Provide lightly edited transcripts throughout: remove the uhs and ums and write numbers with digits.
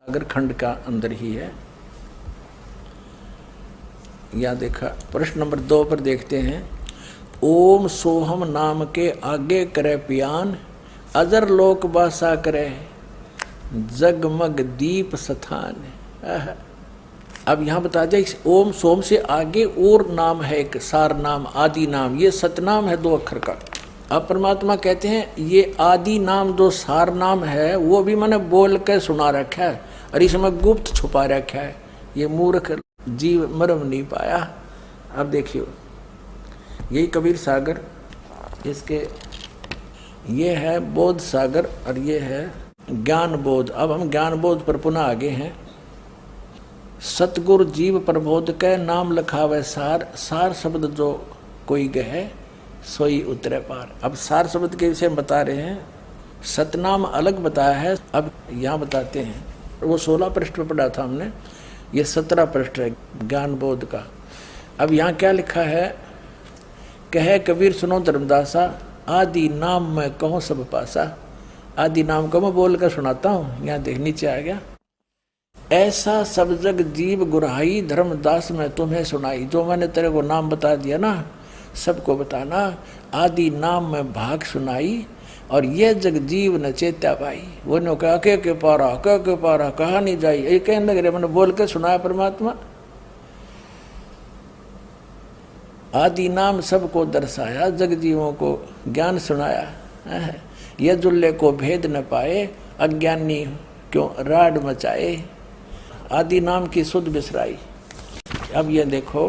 अगर खंड का अंदर ही है। या देखा प्रश्न नंबर 2 पर देखते हैं। ओम सोहम नाम के आगे करे पियान, अजर लोक बासा करे जगमग दीप स्थान। अब यहाँ बता दिया इस ओम सोम से आगे और नाम है एक सार नाम आदि नाम, ये सतनाम है 2 अक्षर का। अब परमात्मा कहते हैं ये आदि नाम जो सार नाम है वो भी मैंने बोल के सुना रखा है और इसमें गुप्त छुपा रखा है, ये मूर्ख जीव मर्म नहीं पाया। अब देखियो यही कबीर सागर, इसके ये है बोध सागर और ये है ज्ञान बोध। अब हम ज्ञान बोध पर पुनः आगे हैं। सतगुरु जीव प्रबोध के नाम लखावे सार, सार शब्द जो कोई गहे सोई उतरे पार। अब सार शब्द के विषय में बता रहे हैं, सतनाम अलग बताया है। अब यहाँ बताते हैं, वो 16 पृष्ठ पर पढ़ा था हमने, ये 17 पृष्ठ है ज्ञान बोध का। अब यहाँ क्या लिखा है, कहे कबीर सुनो धर्मदासा, आदि नाम मैं कहूँ सब पासा। आदि नाम को मैं बोल कर सुनाता हूँ। यहाँ देख नीचे आ गया, ऐसा सब जग जीव गुरहाई, धर्मदास मैं तुम्हें सुनाई। जो मैंने तेरे को नाम बता दिया ना, सबको बताना। आदि नाम में भाग सुनाई और ये जग जीव न चेत्या भाई। वो नो कहा के पारा कहा नहीं जाई, ये कहने लग रहे मैंने बोल के सुनाया परमात्मा। आदि नाम सबको दर्शाया, जग जीवों को ज्ञान सुनाया। ये जुल्ले को भेद न पाए, अज्ञानी क्यों राड मचाए। आदि नाम की सुध बिसराई। अब ये देखो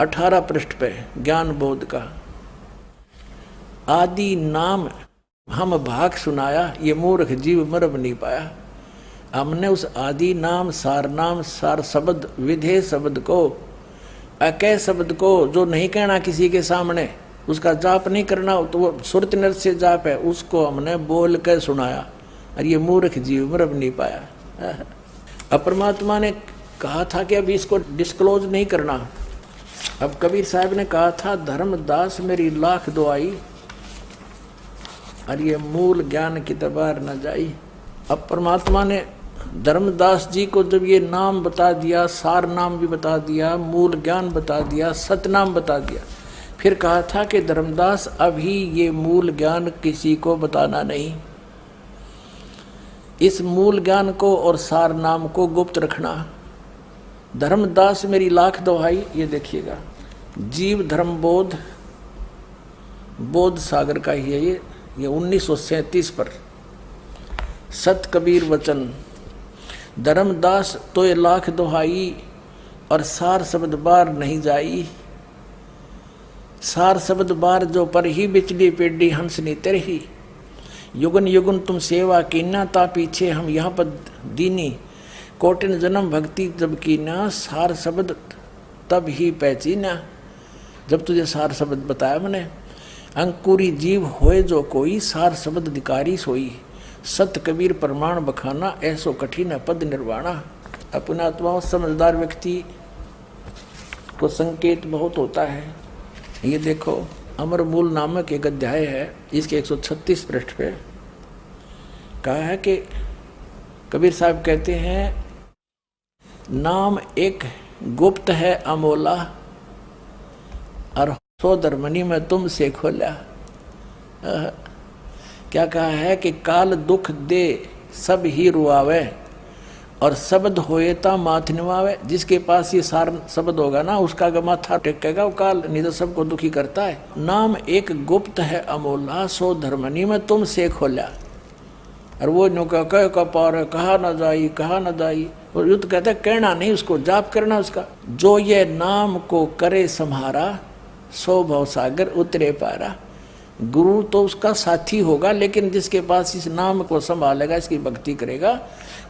18 पृष्ठ पे ज्ञान बोध का, आदि नाम हम भाग सुनाया, ये मूर्ख जीव मरब नहीं पाया। हमने उस आदि नाम सार शब्द विधेय शब्द को, अकय शब्द को, जो नहीं कहना किसी के सामने, उसका जाप नहीं करना, तो वो सुरत नर से जाप है, उसको हमने बोल कर सुनाया और ये मूर्ख जीव मरब नहीं पाया। अब परमात्मा ने कहा था कि अभी इसको डिस्क्लोज नहीं करना। अब कबीर साहब ने कहा था, धर्मदास मेरी लाख दुआई और ये मूल ज्ञान की तबार न जाई। अब परमात्मा ने धर्मदास जी को जब ये नाम बता दिया, सार नाम भी बता दिया, मूल ज्ञान बता दिया, सतनाम बता दिया, फिर कहा था कि धर्मदास अभी ये मूल ज्ञान किसी को बताना नहीं। इस मूल ज्ञान को और सार नाम को गुप्त रखना। धर्मदास मेरी लाख दुहाई, ये देखिएगा जीव धर्म बोध, बोध सागर का ही है ये 1937 पर सत कबीर वचन। धर्मदास तो ये लाख दुहाई और सार शब्द बार नहीं जाई। सार शब्द बार जो पर ही बिचली पेडी हंसनी तेरही। युगन युगन तुम सेवा कीना, ता पीछे हम यहाँ पर दीनी। कोटिन जन्म भक्ति जब कीना, सार शब्द तब ही पहचीना। जब तुझे सार शब्द बताया मैंने, अंकुरी जीव होए जो कोई, सार शब्द अधिकारी सोई। सत कबीर प्रमाण बखाना, ऐसो कठिन पद निर्वाणा। अपना आत्मा समझदार व्यक्ति को संकेत बहुत होता है। ये देखो अमर मूल नामक एक अध्याय है, इसके 136 पृष्ठ पे कहा है कि कबीर साहब कहते हैं, नाम एक गुप्त है अमोला और सो धर्मनी में तुमसे खोला। क्या कहा है कि काल दुख दे सब ही रुआवे और शब्द होए ता माथ निवावे। जिसके पास ये सार शब्द होगा ना, उसका माथा टेकेगा, वो काल नहीं तो सबको दुखी करता है। नाम एक गुप्त है अमोला, सो धर्मनी में तुमसे खोला। और वो नो कह पार कहा न जाई। और युद्ध कहता है कहना नहीं, उसको जाप करना उसका। जो ये नाम को करे सम्हारा, सो भव सागर उतरे पारा। गुरु तो उसका साथी होगा, लेकिन जिसके पास इस नाम को संभालेगा, इसकी भक्ति करेगा,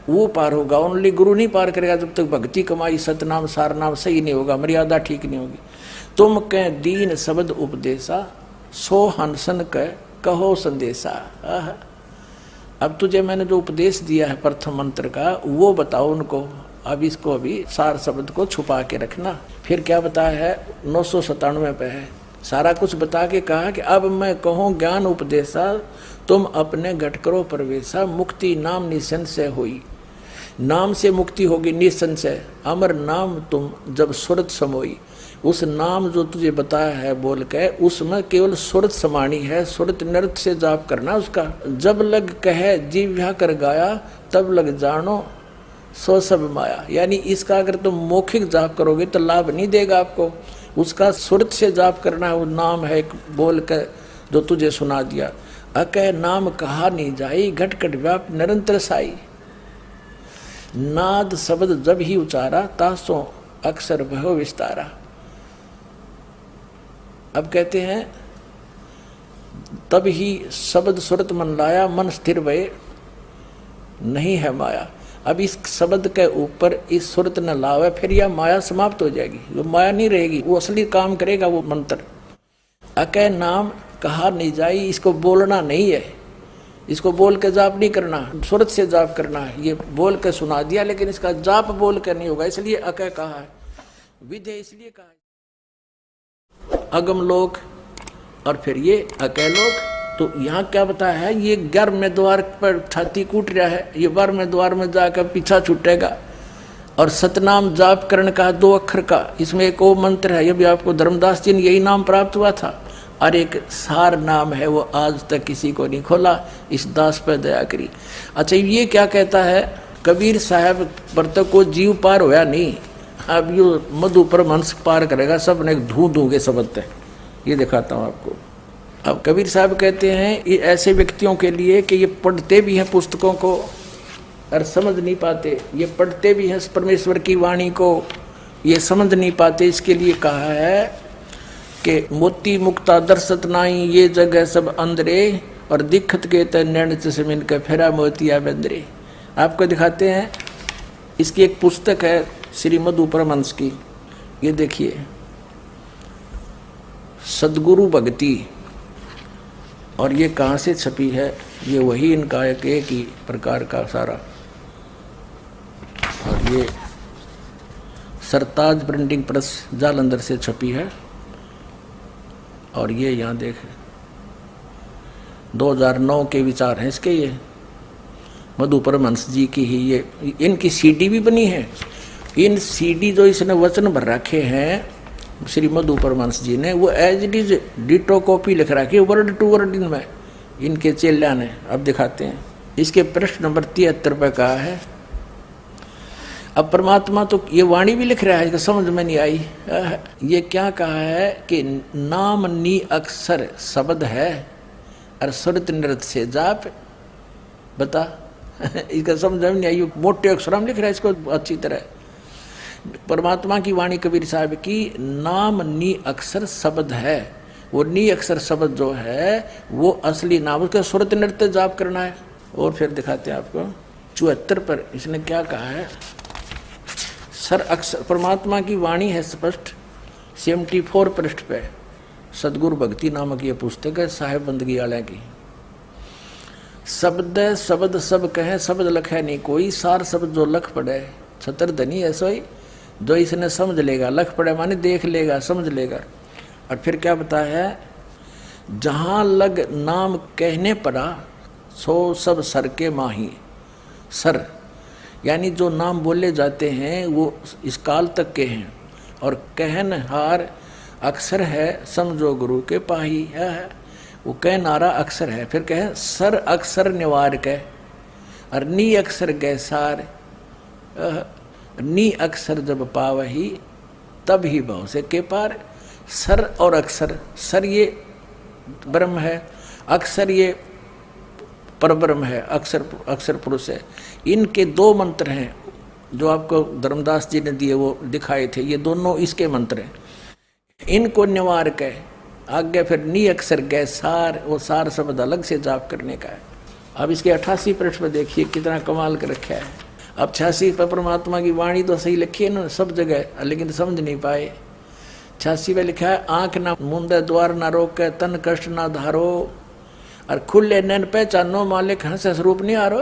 वो पार होगा। ओनली गुरु नहीं पार करेगा जब तक भक्ति कमाई सतनाम सार नाम सही नहीं होगा, मर्यादा ठीक नहीं होगी। तुम कह दीन शब्द उपदेशा, सो हंसन कहो संदेशा। अब तुझे मैंने जो उपदेश दिया है प्रथम मंत्र का, वो बताओ उनको। अब इसको अभी सार शब्द को छुपा के रखना। फिर क्या बताया है, 997 पे है, सारा कुछ बता के कहा कि अब मैं कहूँ ज्ञान उपदेशा, तुम अपने घट करो प्रवेशा। मुक्ति नाम निशन से हुई। नाम से मुक्ति होगी निसंशय। अमर नाम तुम जब सुरत समोई, उस नाम जो तुझे बताया है बोल के, उसमें केवल सुरत समानी है, सुरत नृत्य से जाप करना उसका। जब लग कहे जीव्या कर गाया, तब लग जानो सो सब माया। यानी इसका अगर तुम मौखिक जाप करोगे तो लाभ नहीं देगा आपको, उसका सुरत से जाप करना है। वो नाम है एक बोल कर जो तुझे सुना दिया। अकह नाम कहा नहीं जाई, घट घट व्याप निरंतर साई। नाद शब्द जब ही उचारा, तासो अक्षर भयो विस्तारा। अब कहते हैं तब ही शब्द सुरत मन लाया, मन स्थिर भये नहीं है माया। अब इस शब्द के ऊपर इस सुरत न लावे, फिर यह माया समाप्त हो जाएगी, वो माया नहीं रहेगी, वो असली काम करेगा वो मंत्र। अकह नाम कहा नहीं जाई, इसको बोलना नहीं है, इसको बोल के जाप नहीं करना, सुरत से जाप करना है। ये बोल के सुना दिया लेकिन इसका जाप बोल के नहीं होगा, इसलिए अकह कहा है। विधे इसलिए कहा है अगम लोक और फिर ये अकह लोक। तो यहाँ क्या बताया है, ये 11वें द्वार पर छाती कूट रहा है, ये 12वें द्वार में जाकर पीछा छूटेगा। और सतनाम जाप करण का 2 अक्षर का, इसमें एक और मंत्र है, ये भी आपको धर्मदास जी ने यही नाम प्राप्त हुआ था। और एक सार नाम है, वो आज तक किसी को नहीं खोला, इस दास पर दया करी। अच्छा ये क्या कहता है, कबीर साहब पर तो को जीव पार होया नहीं, अब यो मधु परमहंस पार करेगा, सब ने धू के शब्द है। ये दिखाता हूँ आपको। अब कबीर साहब कहते हैं ये ऐसे व्यक्तियों के लिए कि ये पढ़ते भी हैं पुस्तकों को और समझ नहीं पाते, ये पढ़ते भी हैं परमेश्वर की वाणी को, ये समझ नहीं पाते। इसके लिए कहा है कि मोती मुक्ता दर्शत नाई, ये जगह सब अंदरे, और दिखत के तैन से मिलकर फेरा मोतिया बंदरे। आपको दिखाते हैं, इसकी एक पुस्तक है श्री मधु परमहंस की, ये देखिए सदगुरु भक्ति, और ये कहाँ से छपी है, ये वही इनका एक ही प्रकार का सारा। और ये सरताज प्रिंटिंग प्रेस जालंधर से छपी है। और ये यहाँ देखें 2009 के विचार हैं इसके, ये मधु परमहंस जी की ही, ये इनकी सीडी भी बनी है। इन सीडी जो इसने वचन भर रखे हैं श्री मधु परमहंस जी ने, वो as it is ditto copy लिख रखी है, वर्ड टू वर्ड इनमें, इनके चेल्या ने। अब दिखाते हैं, इसके पृष्ठ नंबर 73 पे कहा है। अब परमात्मा तो ये वाणी भी लिख रहा है, इसको समझ में नहीं आई। ये क्या कहा है कि नाम नी अक्षर शब्द है और सुरत नृत्य से जाप, बता इसका समझ में नहीं आई, मोटे अक्षर में लिख रहा है इसको अच्छी तरह। परमात्मा की वाणी कबीर साहब की, नाम नी अक्षर शब्द है, वो नी अक्षर शब्द जो है वो असली नाम, उसका सुरत नृत्य जाप करना है। और फिर दिखाते हैं आपको 74 पर इसने क्या कहा है। सर अक्षर परमात्मा की वाणी है स्पष्ट, 74 पृष्ठ पे सदगुरु भक्ति नामक ये पुस्तक है साहेब बंदगी वाले की। शब्द शब्द सब कहे, शब्द लखे नहीं कोई, सार शब्द जो लख पड़े छतर धनी ऐसा ही, जो इसने समझ लेगा, लख पड़े माने देख लेगा, समझ लेगा। और फिर क्या बताया है, जहाँ लग नाम कहने पड़ा सो सब सर के माही। सर यानी जो नाम बोले जाते हैं वो इस काल तक के हैं, और कहनहार अक्षर है समझो गुरु के पाही है, वो कहनारा अक्षर है। फिर कहे सर अक्षर निवार के, और नी अक्षर गैसार, नी अक्षर जब पावही तब ही भाव से के पार। सर और अक्षर, सर ये ब्रह्म है, अक्षर ये परब्रह्म है, अक्षर अक्षर पुरुष है। इनके 2 मंत्र हैं जो आपको धर्मदास जी ने दिए, वो दिखाए थे, ये दोनों इसके मंत्र हैं। इनको निवार के आगे फिर नी अक्षर गए सार, वो सार शब्द अलग से जाप करने का है। अब इसके 88 पृष्ठ में देखिए कितना कमाल कर रखा है। अब 86 पर परमात्मा की वाणी तो सही लिखी है ना सब जगह, लेकिन समझ नहीं पाए। 86 में लिखा है, आंख ना मूंदे द्वार ना रोके, तन कष्ट ना धारो, और खुले नैन पहचानो मालिक हंस रूप नहीं हारो।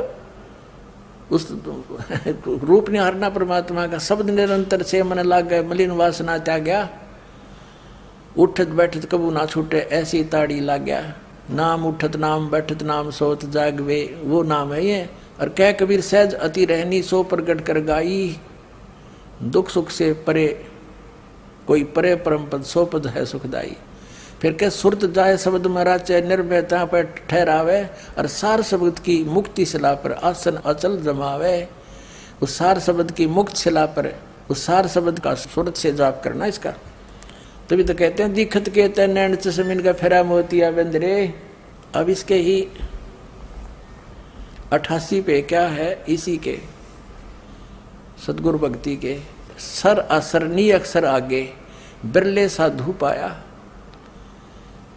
उस रूप नहीं हारना परमात्मा का। शब्द निरंतर से मन लाग गए, मलिन वासना त्याग्या, उठत बैठत कबू ना छूटे, ऐसी ताड़ी लाग गया। नाम उठत नाम बैठत नाम सोत जागवे, वो नाम है ये। और कह कबीर सहज अति रहनी सो प्रगट कर गाई, दुख सुख से परे कोई परे परम पद सो पद है सुखदाई। फिर कह सुरत जाए शब्द मराचे निर्भयता पर ठहरावे, और सार शब्द की मुक्ति शिला पर आसन अचल जमावे। उस सार शब्द की मुक्त शिला पर उस सार शब्द का सुरत से जाप करना इसका। तभी तो कहते हैं दिखत के तय नैन चश्मिन का फेरा मोतिया बंदरे। अब इसके ही 88 पे क्या है, इसी के सतगुरु भक्ति के सर असरनी अक्षर आगे बिरले साधु पाया।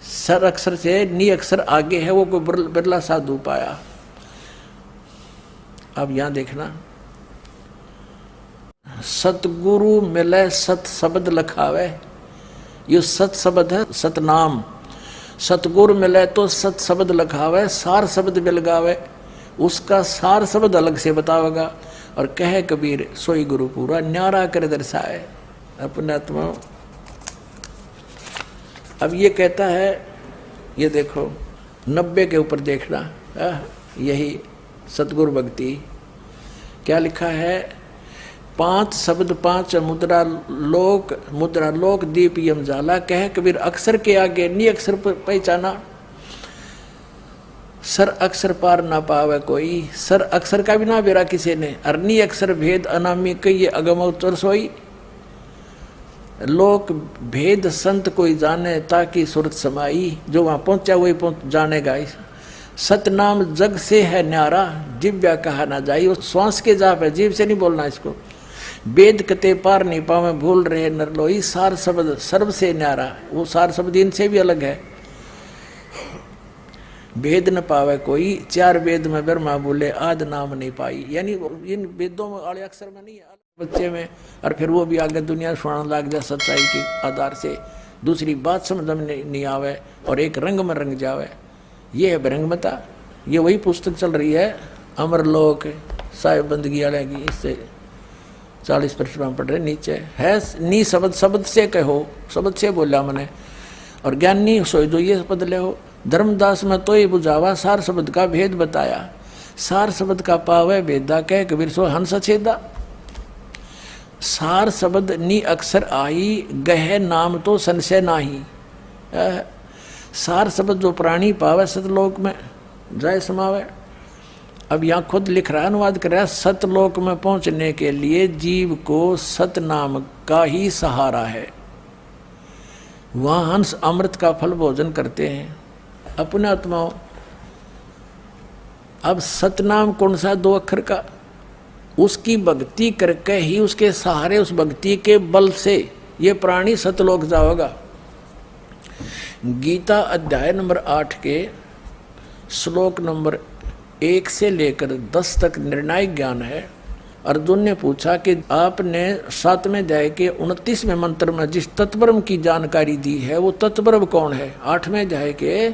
सर अक्षर से नी अक्षर आगे है वो कोई बिरला साधु पाया। अब यहां देखना, सतगुरु मिले सत शब्द लखावे। ये सत शब्द है सतनाम। सतगुरु मिले तो सत शब्द लखावे, सार शब्द मिल गावे, उसका सार शब्द अलग से बतावेगा। और कहे कबीर सोई गुरु पूरा न्यारा कर दर्शाए अपने आत्मा। अब ये कहता है, ये देखो 90 के ऊपर देखना, यही सतगुरु भक्ति क्या लिखा है, 5 शब्द 5 मुद्रा लोक दीप यम जाला। कहे कबीर अक्षर के आगे नी अक्षर पहचाना, सर अक्षर पार ना पावे कोई। सर अक्षर का भी ना बेरा किसी ने, अरनी अक्षर भेद अनामी कही अगम उत्तर सोई। लोक भेद संत कोई जाने ताकि सुरत समाई। जो वहां पहुंचा वही जानेगा। सतनाम जग से है न्यारा, जिव्या कहा ना जाई। वो श्वास के जाप है, जीव से नहीं बोलना इसको। वेद कते पार नहीं पावे भूल रहे नरलोई। सार शब्द सर्व से न्यारा, वो सार शब्द इनसे भी अलग है। भेद न पावे कोई, 4 वेद में ब्रह्मा बोले आद नाम नहीं पाई। यानी इन वेदों में आड़े अक्षर में नहीं है, बच्चे में। और फिर वो भी आगे दुनिया सुनाने लग जाए सच्चाई के आधार से। दूसरी बात समझ में नहीं आवे और एक रंग में रंग जावे। ये है ब्रह्मता। ये वही पुस्तक चल रही है अमरलोक साहिब बंदगी वाले की। इससे 40 पृष्ठ में पढ़ रहे नीचे है, नी शब्द शब्द से कहो, शब्द से बोला मैंने। और ज्ञानी सोई जो ये पद ले हो। धर्मदास में तो ये बुझावा, सार शब्द का भेद बताया। सार शब्द का पावे भेदा कह कबीर सो हंस छेदा। सार शब्द नी अक्षर आई, गहे नाम तो संशय नाही। सार शब्द जो प्राणी पावे सतलोक में जाय समावे। अब यहाँ खुद लिख रहा है, अनुवाद कर रहा है, सतलोक में पहुंचने के लिए जीव को सतनाम का ही सहारा है। वहां हंस अमृत का फल भोजन करते हैं अपने आत्माओं। अब सतनाम कौन सा, 2 अक्षर का। उसकी भक्ति करके ही उसके सहारे, उस भक्ति के बल से ये प्राणी सतलोक जाओगा। गीता अध्याय नंबर 8 के श्लोक नंबर 1 से लेकर 10 तक निर्णायक ज्ञान है। अर्जुन ने पूछा कि आपने 7वें अध्याय के 29वें मंत्र में जिस तत्ब्रह्म की जानकारी दी है वो तत्ब्रह्म कौन है। 8वें अध्याय के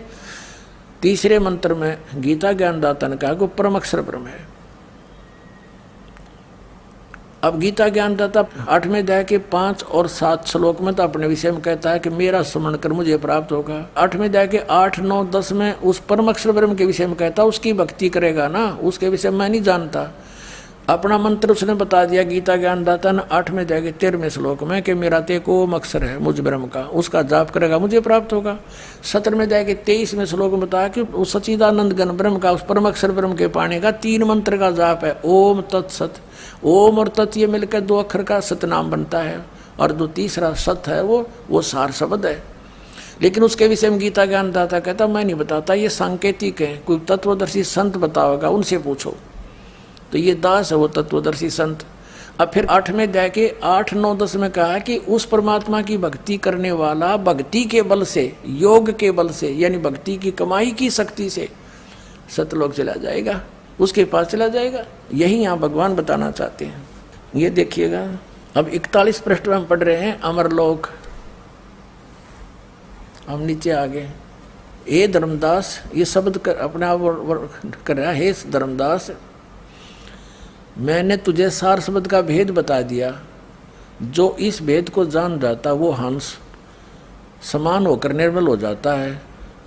3रे मंत्र में गीता ज्ञानदाता ने कहा कि परम अक्षर ब्रह्म है। अब गीता ज्ञानदाता 8वें अध्याय के 5 और 7 श्लोक में तो अपने विषय में कहता है कि मेरा स्मरण कर मुझे प्राप्त होगा। 8वें अध्याय के 8, 9, 10 में उस परम अक्षर ब्रह्म के विषय में कहता उसकी भक्ति करेगा ना, उसके विषय में मैं नहीं जानता। अपना मंत्र उसने बता दिया गीता ज्ञानदाता ने 8वें अध्याय के 13वें श्लोक में कि मेरा ते को अक्षर है मुझ ब्रह्म का, उसका जाप करेगा मुझे प्राप्त होगा। 17वें अध्याय के 23वें श्लोक में बताया कि उस सच्चिदानंद घन ब्रह्म का, उस परम अक्षर ब्रह्म के पाने का 3 मंत्र का जाप है, ओम तत्सत। ओम और तत् ये मिलकर 2 अक्षर का सतनाम बनता है। और जो तीसरा सत है वो सार शब्द है। लेकिन उसके विषय में गीता ज्ञानदाता कहता मैं नहीं बताता, ये सांकेतिक है, कोई तत्वदर्शी संत बताओगा उनसे पूछो। तो ये दास है वो तत्वदर्शी संत। अब फिर 8वें अध्याय के 8, 9, 10 में कहा कि उस परमात्मा की भक्ति करने वाला भक्ति के बल से, योग के बल से, यानी भक्ति की कमाई की शक्ति से सतलोक चला जाएगा, उसके पास चला जाएगा। यही यहाँ भगवान बताना चाहते हैं। ये देखिएगा, अब 41 पृष्ठ में हम पढ़ रहे हैं अमरलोक। हम नीचे आ गए। हे धर्मदास, ये शब्द कर अपने आप कर रहा है, हे धर्मदास मैंने तुझे सार शब्द का भेद बता दिया। जो इस भेद को जान जाता वो हंस समान होकर निर्मल हो जाता है।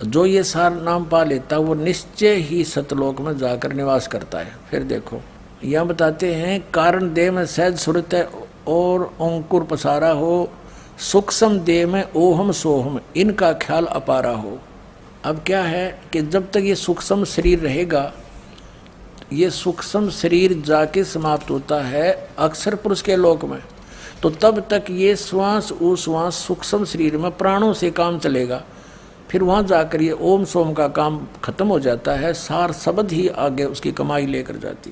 जो ये सार नाम पा लेता वो निश्चय ही सतलोक में जाकर निवास करता है। फिर देखो यह बताते हैं, कारण देह में सहज सुरत है और अंकुर पसारा हो, सूक्ष्म देह में ओहम सोहम इनका ख्याल अपारा हो। अब क्या है कि जब तक ये सूक्ष्म शरीर रहेगा, ये सूक्ष्म शरीर जाके समाप्त होता है अक्षर पुरुष के लोक में, तो तब तक ये श्वास उश्वास सूक्ष्म शरीर में प्राणों से काम चलेगा। फिर वहाँ जाकर ये ओम सोम का काम खत्म हो जाता है, सार शब्द ही आगे उसकी कमाई लेकर जाती।